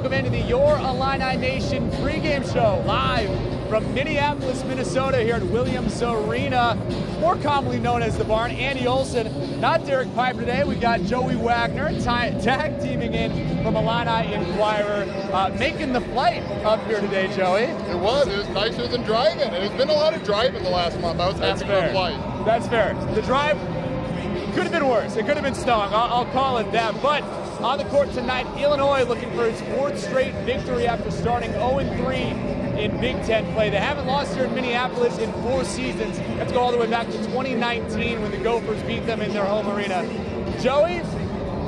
welcome into the Your Illini Nation pregame show, live from Minneapolis, Minnesota, here at Williams Arena, more commonly known as the Barn. Andy Olson, not Derek Piper today. We got Joey Wagner tag teaming in from Illini Inquirer, making the flight up here today, Joey. It was nicer than driving. It's been a lot of driving the last month. I was happy for a flight. That's fair. The drive could have been worse. It could have been snowing. I'll call it that. But on the court tonight, Illinois looking for its fourth straight victory after starting 0-3 in Big Ten play. They haven't lost here in Minneapolis in 4 seasons. Let's go all the way back to 2019 when the Gophers beat them in their home arena. Joey,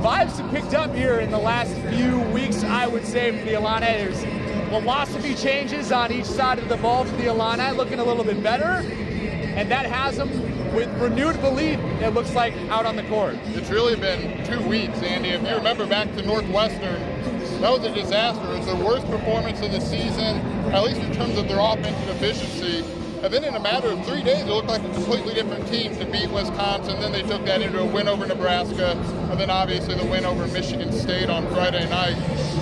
vibes have picked up here in the last few weeks, I would say, for the Illini. There's philosophy changes on each side of the ball for the Illini, looking a little bit better, and that has them with renewed belief, it looks like, out on the court. It's really been 2 weeks, Andy. If you remember back to Northwestern, that was a disaster. It was their worst performance of the season, at least in terms of their offensive efficiency. And then in a matter of 3 days, it looked like a completely different team to beat Wisconsin. Then they took that into a win over Nebraska, and then obviously the win over Michigan State on Friday night.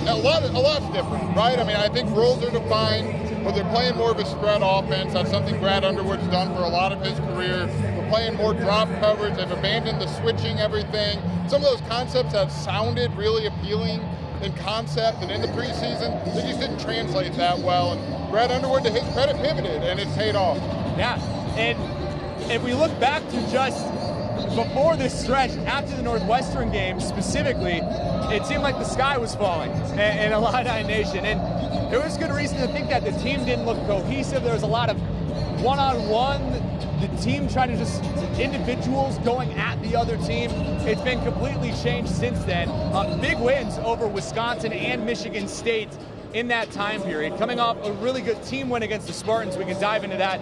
A lot's different, right? I mean, I think roles are defined, but they're playing more of a spread offense. That's something Brad Underwood's done for a lot of his career. They're playing more drop coverage. They've abandoned the switching everything. Some of those concepts that sounded really appealing in concept and in the preseason, they just didn't translate that well. And Brad Underwood, to his credit, pivoted, and it's paid off. Yeah, and if we look back to just before this stretch, after the Northwestern game specifically, it seemed like the sky was falling in Illini Nation. And there was good reason to think that the team didn't look cohesive. There was a lot of one-on-one, the team trying to just, individuals going at the other team. It's been completely changed since then. Big wins over Wisconsin and Michigan State in that time period. Coming off a really good team win against the Spartans. We can dive into that.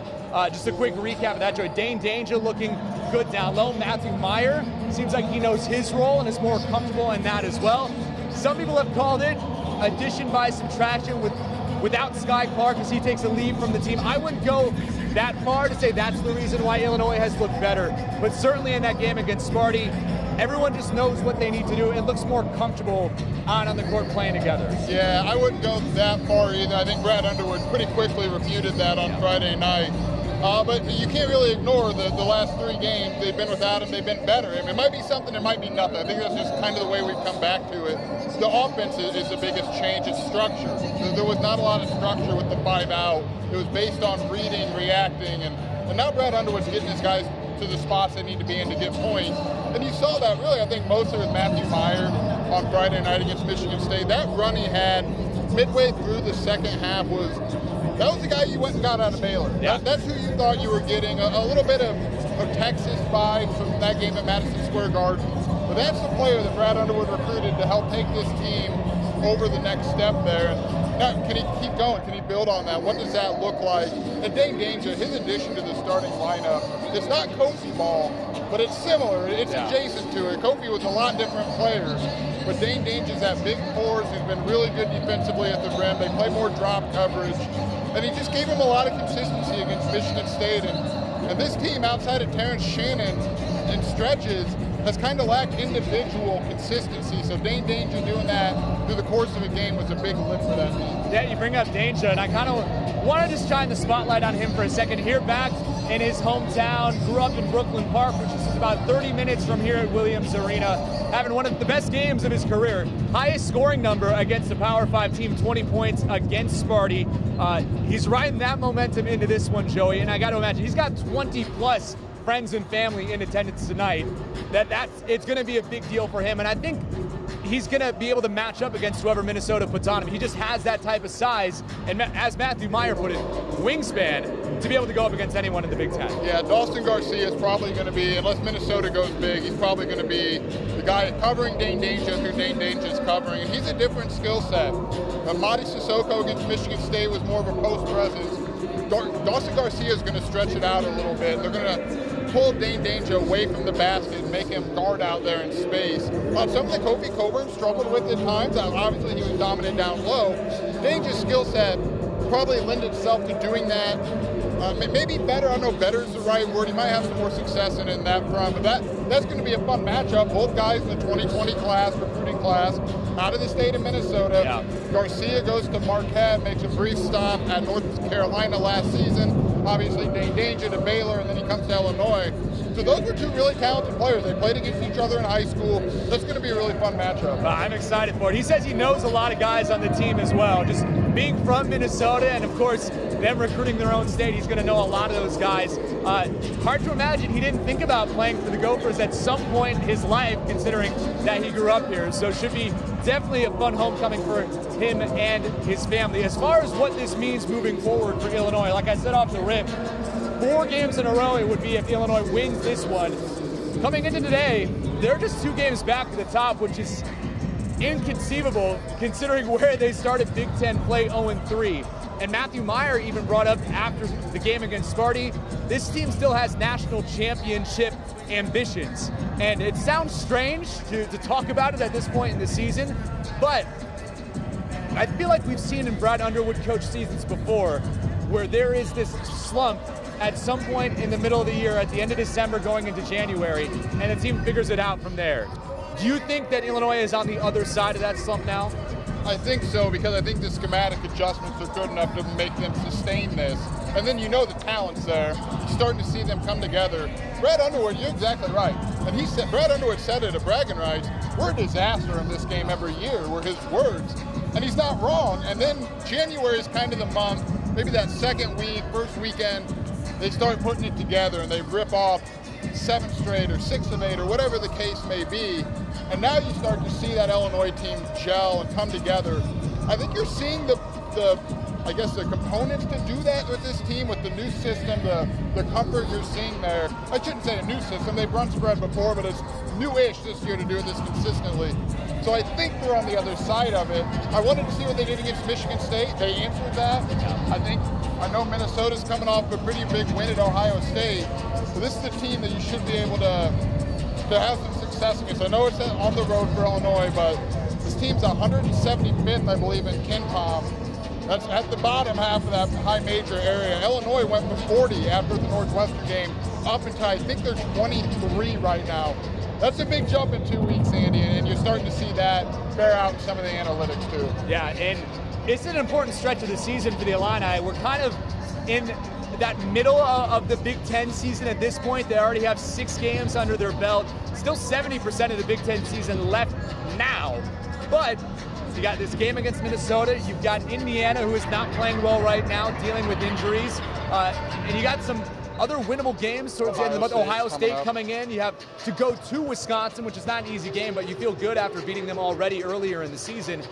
Just a quick recap of that, Joey. Dane Danger looking good down low. Matthew Meyer seems like he knows his role and is more comfortable in that as well. Some people have called it addition by subtraction without Sky Clark as he takes a lead from the team. I wouldn't go that far to say that's the reason why Illinois has looked better, but certainly in that game against Sparty, everyone just knows what they need to do and looks more comfortable on the court playing together. Yeah, I wouldn't go that far either. I think Brad Underwood pretty quickly refuted that on Friday night. But you can't really ignore the last 3 games. They've been without him, they've been better. I mean, it might be something, it might be nothing. I think that's just kind of the way we've come back to it. The offense is the biggest change. It's structure. There was not a lot of structure with the 5 out. It was based on reading, reacting, and now Brad Underwood's getting his guys to the spots they need to be in to get points. And you saw that really, I think, mostly with Matthew Meyer on Friday night against Michigan State. That run he had midway through the second half that was the guy you went and got out of Baylor. Yeah. That's who you thought you were getting. A little bit of Texas vibes from that game at Madison Square Garden. But that's the player that Brad Underwood recruited to help take this team over the next step there. Now, can he keep going? Can he build on that? What does that look like? And Dane Danger, his addition to the starting lineup, it's not Kofi ball, but it's similar. It's adjacent to it. Kofi was a lot different players. But Dane Danger's that big force who's been really good defensively at the rim. They play more drop coverage. And he just gave him a lot of consistency against Michigan State. And this team, outside of Terrence Shannon in stretches, has kind of lacked individual consistency. So Dane Danger doing that through the course of a game was a big lift for that team. Yeah, you bring up Danger, and I kind of want to just shine the spotlight on him for a second. Here back in his hometown, grew up in Brooklyn Park, which is about 30 minutes from here at Williams Arena, having one of the best games of his career. Highest scoring number against a Power 5 team, 20 points against Sparty. He's riding that momentum into this one, Joey, and I got to imagine he's got 20-plus friends and family in attendance tonight. It's going to be a big deal for him, and I think he's going to be able to match up against whoever Minnesota puts on him. He just has that type of size, and as Matthew Meyer put it, wingspan to be able to go up against anyone in the Big Ten. Yeah, Dawson Garcia is probably going to be, unless Minnesota goes big, he's probably going to be the guy covering Dane Danger who Dane Danger is covering, and he's a different skill set. Mady Sissoko against Michigan State was more of a post presence. Dawson Garcia is going to stretch it out a little bit. They're going to pull Dane Danger away from the basket and make him guard out there in space. Something that Kofi Coburn struggled with at times. Obviously, he was dominant down low. Danger's skill set probably lend itself to doing that. Maybe better. I don't know better is the right word. He might have some more success in that front. But that's going to be a fun matchup. Both guys in the 2020 class recruiting class out of the state of Minnesota. Yeah. Garcia goes to Marquette, makes a brief stop at North Carolina last season. Obviously, Dane Danger to Baylor, and then he comes to Illinois. So those were two really talented players. They played against each other in high school. That's going to be a really fun matchup. I'm excited for it. He says he knows a lot of guys on the team as well. Just being from Minnesota and, of course, them recruiting their own state, he's going to know a lot of those guys. Hard to imagine he didn't think about playing for the Gophers at some point in his life, considering that he grew up here. So it should be definitely a fun homecoming for him and his family. As far as what this means moving forward for Illinois, like I said off the rip, 4 games in a row it would be if Illinois wins this one. Coming into today, they're just 2 games back to the top, which is inconceivable considering where they started Big Ten play 0-3. And Matthew Meyer even brought up after the game against Sparty, this team still has national championship ambitions. And it sounds strange to talk about it at this point in the season, but I feel like we've seen in Brad Underwood coach seasons before where there is this slump at some point in the middle of the year, at the end of December going into January, and the team figures it out from there. Do you think that Illinois is on the other side of that slump now? I think so, because I think the schematic adjustments are good enough to make them sustain this. And then you know the talent's there. You're starting to see them come together. Brad Underwood, you're exactly right. And he said, Brad Underwood said it at bragging rights, we're a disaster in this game every year, were his words. And he's not wrong. And then January is kind of the month, maybe that second week, first weekend, they start putting it together and they rip off 7 straight or 6 of 8 or whatever the case may be. And now you start to see that Illinois team gel and come together. I think you're seeing the components to do that with this team, with the new system, the comfort you're seeing there. I shouldn't say a new system, they've run spread before, but it's new-ish this year to do this consistently. So I think they're on the other side of it. I wanted to see what they did against Michigan State. They answered that. I know Minnesota's coming off a pretty big win at Ohio State. So this is a team that you should be able to have some success against. I know it's on the road for Illinois, but this team's 175th, I believe, in KenPom. That's at the bottom half of that high major area. Illinois went from 40 after the Northwestern game up until I think they're 23 right now. That's a big jump in 2 weeks, Andy, and you're starting to see that bear out in some of the analytics too. Yeah, and it's an important stretch of the season for the Illini. We're kind of in that middle of the Big Ten season at this point. They already have 6 games under their belt. Still 70% of the Big Ten season left now. But you got this game against Minnesota. You've got Indiana, who is not playing well right now, dealing with injuries. And you got some other winnable games towards the end of the month. Ohio State coming in. You have to go to Wisconsin, which is not an easy game, but you feel good after beating them already earlier in the season.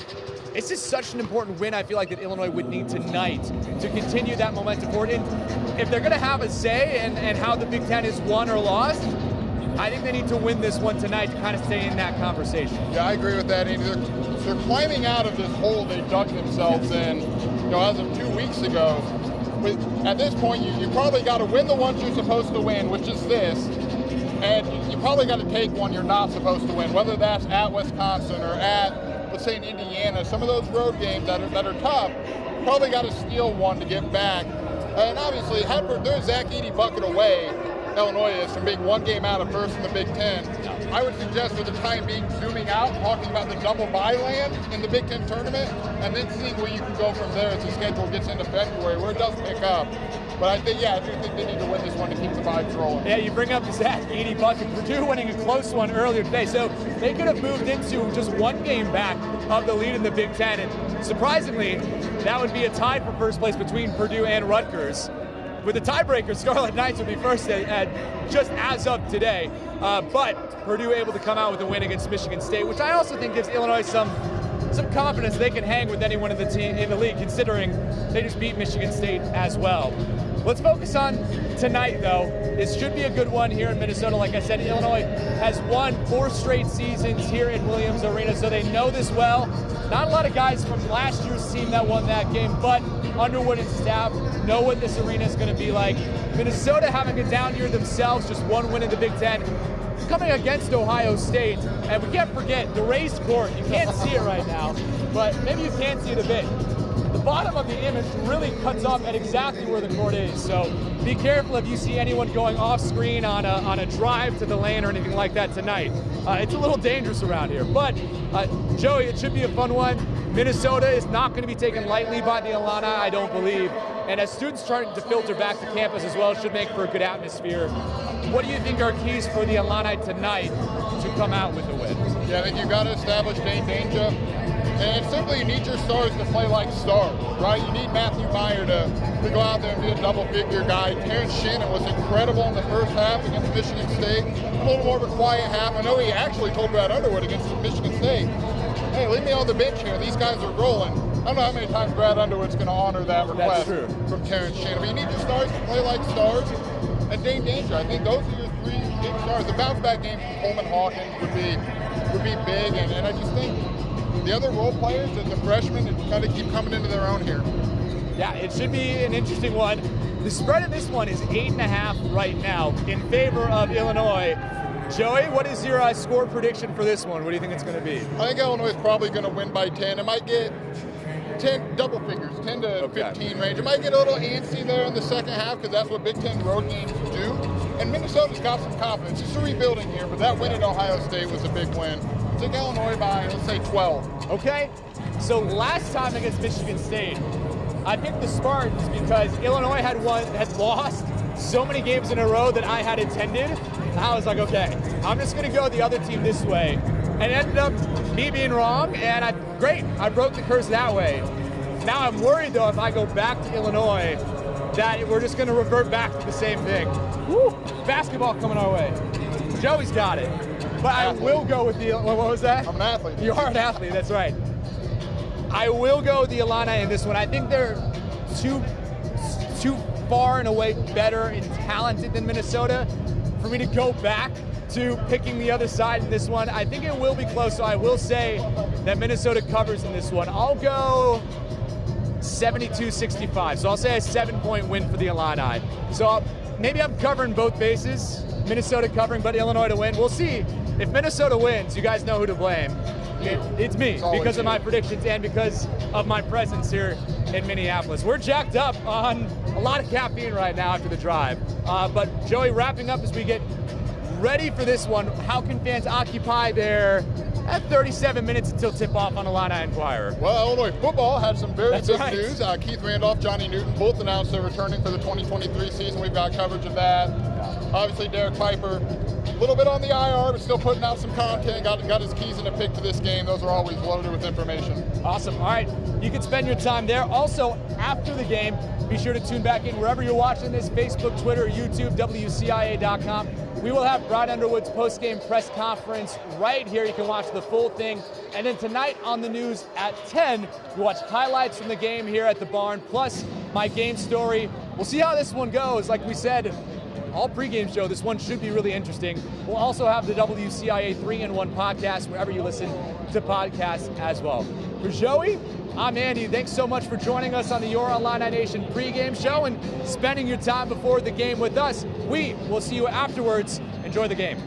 It's just such an important win, I feel like, that Illinois would need tonight to continue that momentum forward. And if they're going to have a say in how the Big Ten is won or lost, I think they need to win this one tonight to kind of stay in that conversation. Yeah, I agree with that, Andy. They're climbing out of this hole they dug themselves in, as of 2 weeks ago. At this point, you probably got to win the ones you're supposed to win, which is this, and you probably got to take one you're not supposed to win, whether that's at Wisconsin or at, let's say, in Indiana. Some of those road games that are tough, probably got to steal one to get back. And obviously, they're Zach Edey bucket away. Illinois is from being 1 game out of first in the Big Ten. I would suggest for the time being zooming out, talking about the double bye land in the Big Ten tournament, and then seeing where you can go from there as the schedule gets into February, where it does pick up. But I do think they need to win this one to keep the vibes rolling. Yeah, you bring up the Zach Edey bucket. Purdue winning a close one earlier today, so they could have moved into just 1 game back of the lead in the Big Ten. And surprisingly, that would be a tie for first place between Purdue and Rutgers. With the tiebreaker, Scarlet Knights would be first at just as of today. But Purdue able to come out with a win against Michigan State, which I also think gives Illinois some confidence they can hang with anyone in the league, considering they just beat Michigan State as well. Let's focus on tonight, though. This should be a good one here in Minnesota. Like I said, Illinois has won 4 straight seasons here in Williams Arena, so they know this well. Not a lot of guys from last year's team that won that game, but Underwood and staff know what this arena is going to be like. Minnesota having a down year themselves, just 1 win in the Big Ten. Coming against Ohio State, and we can't forget the raised court. You can't see it right now, but maybe you can see it a bit. The bottom of the image really cuts off at exactly where the court is. So be careful if you see anyone going off screen on a drive to the lane or anything like that tonight. It's a little dangerous around here. But Joey, it should be a fun one. Minnesota is not going to be taken lightly by the Illini, I don't believe. And as students starting to filter back to campus as well, it should make for a good atmosphere. What do you think are keys for the Illini tonight to come out with a win? Yeah, I think you've got to establish danger. And simply you need your stars to play like stars, right? You need Matthew Meyer to go out there and be a double-figure guy. Terrence Shannon was incredible in the first half against Michigan State. A little more of a quiet half. I know he actually told Brad Underwood against Michigan State, hey, leave me on the bench here. These guys are rolling. I don't know how many times Brad Underwood's going to honor that request from Terrence Shannon. But you need your stars to play like stars. And Dane Danger, I think those are your three big stars. The bounce-back game from Coleman Hawkins would be big. And I just think the other role players and the freshmen kind of keep coming into their own here. Yeah, it should be an interesting one. The spread in this one is 8.5 right now in favor of Illinois. Joey, what is your score prediction for this one? What do you think it's going to be? I think Illinois is probably going to win by 10. It might get 10 double figures, 10 to 15 range. It might get a little antsy there in the second half because that's what Big Ten road games do. And Minnesota's got some confidence. It's a rebuilding here, but that win at Ohio State was a big win. I think Illinois by, let's say, 12. Okay. So last time against Michigan State, I picked the Spartans because Illinois had lost so many games in a row that I had attended. I was like, okay, I'm just going to go the other team this way. And it ended up me being wrong, and great, I broke the curse that way. Now I'm worried, though, if I go back to Illinois, that we're just going to revert back to the same thing. Woo! Basketball coming our way. Joey's got it. But I will go with the, what was that? I'm an athlete. You are an athlete, that's right. I will go with the Illini in this one. I think they're too far and away better and talented than Minnesota for me to go back to picking the other side in this one. I think it will be close, so I will say that Minnesota covers in this one. I'll go 72-65, so I'll say a 7-point win for the Illini. So maybe I'm covering both bases, Minnesota covering, but Illinois to win. We'll see. If Minnesota wins, you guys know who to blame. It's me, because of my predictions and because of my presence here in Minneapolis. We're jacked up on a lot of caffeine right now after the drive. But Joey, wrapping up as we get ready for this one, how can fans occupy their 37 minutes until tip-off on Illini Inquirer? Well, Illinois football had some very big news. Keith Randolph, Johnny Newton both announced they're returning for the 2023 season. We've got coverage of that. Obviously, Derek Piper, a little bit on the IR, but still putting out some content. Got his keys in a pick to this game. Those are always loaded with information. Awesome. All right, you can spend your time there. Also, after the game, be sure to tune back in wherever you're watching this, Facebook, Twitter, YouTube, WCIA.com. We will have Brad Underwood's post-game press conference right here. You can watch the full thing. And then tonight on the news at 10, you watch highlights from the game here at the barn, plus my game story. We'll see how this one goes. Like we said, all pregame show, this one should be really interesting. We'll also have the WCIA 3-in-1 podcast wherever you listen to podcasts as well. For Joey, I'm Andy. Thanks so much for joining us on the Your Illini Nation pregame show and spending your time before the game with us. We will see you afterwards. Enjoy the game.